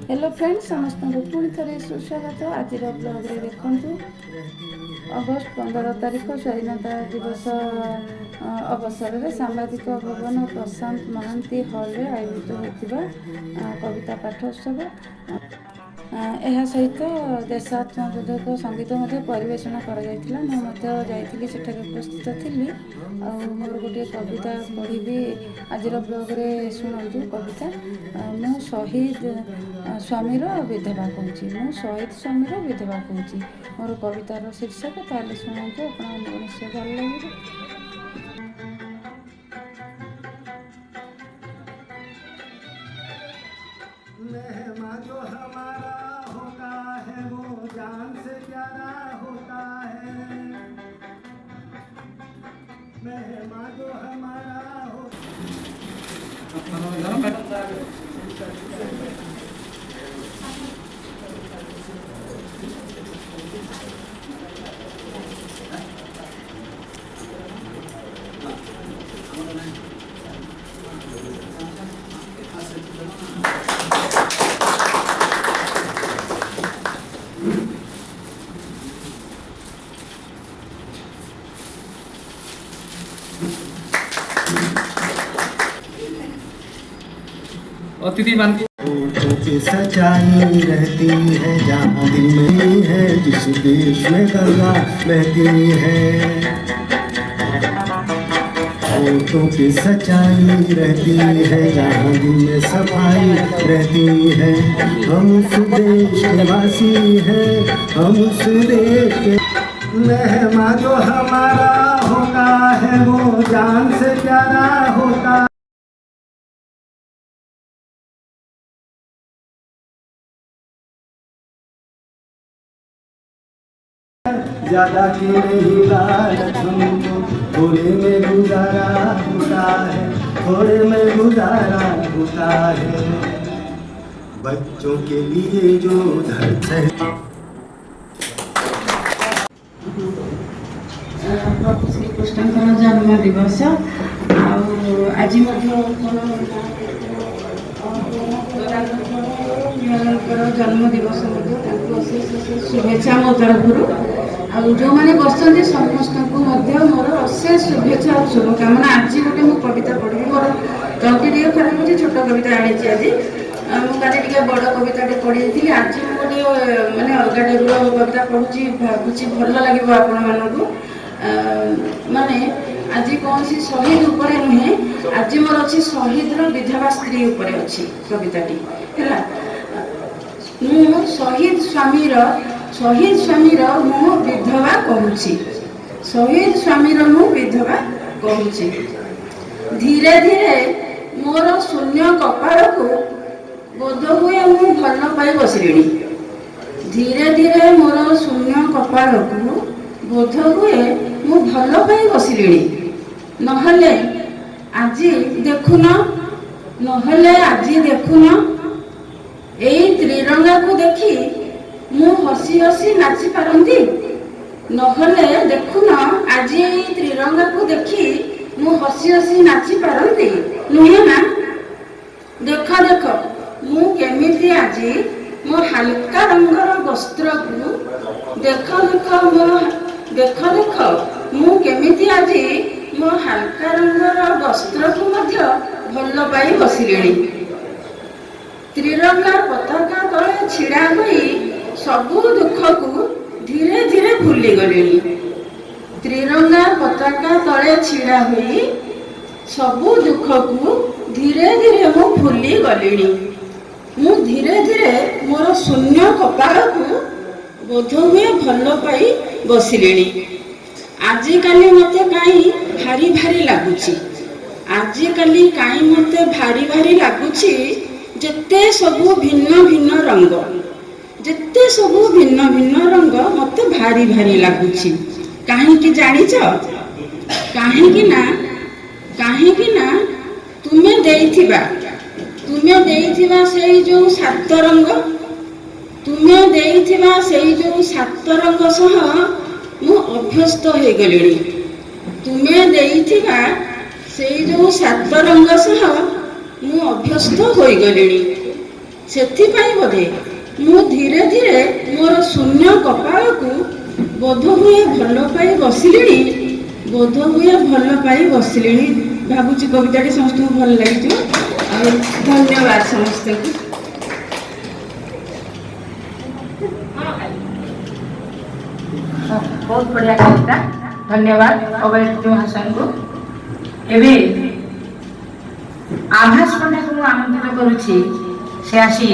Hello friends समस्त को पुणी थे सुस्वागत। आज ब्लग्रे देखु अगस्ट 15 तारीख स्वाधीनता दिवस अवसर में सांबादिक भवन प्रशांत महांती हॉल रे आयोजित होता कविता पाठोत्सव यह सहित देशात्मबोधक संगीत परिवेषण कर उपस्थित थी। मोर गोटे कविता पढ़ी आज ब्लग्रे शुणु कविता मु शहीद स्वामीर विधवा कहूँ मु शहीद स्वामीर विधवा कहूँ मोर कवितार शीर्षक ताले शुणु आप निश्चय भल लगे। मेहमा जो हमारा होता है वो जान से प्यारा होता है। मेहमा जो हमारा अतिथि मान की सच्चाई रहती है जहाँ दिल में है, जिस देश में गंगा बहती है। होठों की सच्चाई रहती है जहाँ दिल में सफाई रहती है। हम उस देश के वासी हैं, हम उस देश के मेहमा जो हमारा होता है वो जान से प्यारा होता है। ज्यादा की नहीं लालच हमको, थोड़े में गुजारा होता है, थोड़े में गुजारा होता है। बच्चों के लिए जो धर्म है प्रभु श्री कृष्ण जन्म दिवस आज जन्म दिवस शुभेच्छा मो तरफ जो मैंने बसते समस्त को मोर अशेष शुभेच्छा और शुभकामना। आज गोटे मु कविता पढ़ी मोर जल्दी टे खराब हो छोट कविता आनी आज मुझे बड़ कविता पढ़ी थी। आज मुझे मानने अलग टाइप कविता पढ़ुची भावुँ भल लगे आपण माने आज कौन सी शहीद उपर नुहे आज मोर अच्छी शहीद विधवा स्त्री उपर अच्छी कविताटी है। मु शहीद स्वामीर मु विधवा कहूँ शहीद स्वामीर मु विधवा कहूँ। धीरे धीरे मोर शून्य कपाल को बोध हुए मु भल पाई बसलिणी। धीरे धीरे मोर शून्य कपाल को बोध हुए मु भल पाई बसलिणी। नहले आज देखुन एई त्रिरंगा को देखी मु हसी हसी नाची पारंती। नहले देखुन आज एई त्रिरंगा को देखी मु हसी हसी नाची पारंती नुहे ना। देख देख मु केमिति आज मो हल्का रंगर वस्त्र को देख देख मु केमिति आज मो हल्का रंगर वस्त्र को मध्य भल पाई बसिलिणी। त्रिरंगा पताका तले छिड़ा होई सबु दुख को धीरे धीरे भूली गलिणी। त्रिरंगा पताका तले छिड़ा होई सबु दुख को धीरे धीरे मु भूली गलिणी। मु धीरे धीरे मोर शून्य कपाल को बोध हुए भल पाई बसिलिणी। आजिकाली मते काई भारी भारी लगुची, आजिकाली काई मते भारी भारी लगुची। जेते सबु भिन्न भिन्न रंग, जेते सबु भिन्न भिन्न रंग मते भारी भारी लगुची। काहेकि जानिच? काहेकि ना तुम्हें देइथिबा सेई जो सात रंग, तुम्हें देइथिबा सेई जो सात रंग सह मु अभ्यस्त हो गलिणी। तुम्हें देइथिबा सेई जो सात रंग सह मु अभ्यस्त हो गलिणी। ସେଥିପାଇଁ ବୋଧେ ମୁଁ ଧୀରେ ଧୀରେ ମୋର ଶୂନ୍ୟ କପାଳକୁ ବୋଧହୁଏ ଭଲ ପାଇ ବସିଲିଣି। ଭାବୁଛି କବିତାଟି ସମସ୍ତଙ୍କୁ ଭଲ ଲାଗିଥିବ। ଆଉ ଧନ୍ୟବାଦ ସମସ୍ତଙ୍କୁ। ବହୁତ ବଢ଼ିଆ କବିତା, ଧନ୍ୟବାଦ ଅବୈଧ ମହାଶୟଙ୍କୁ। ଏବେ ଆଭାସ ପଣ୍ଡାକୁ ମୁଁ ଆମନ୍ତ୍ରିତ କରୁଛି, ସେ ଆସି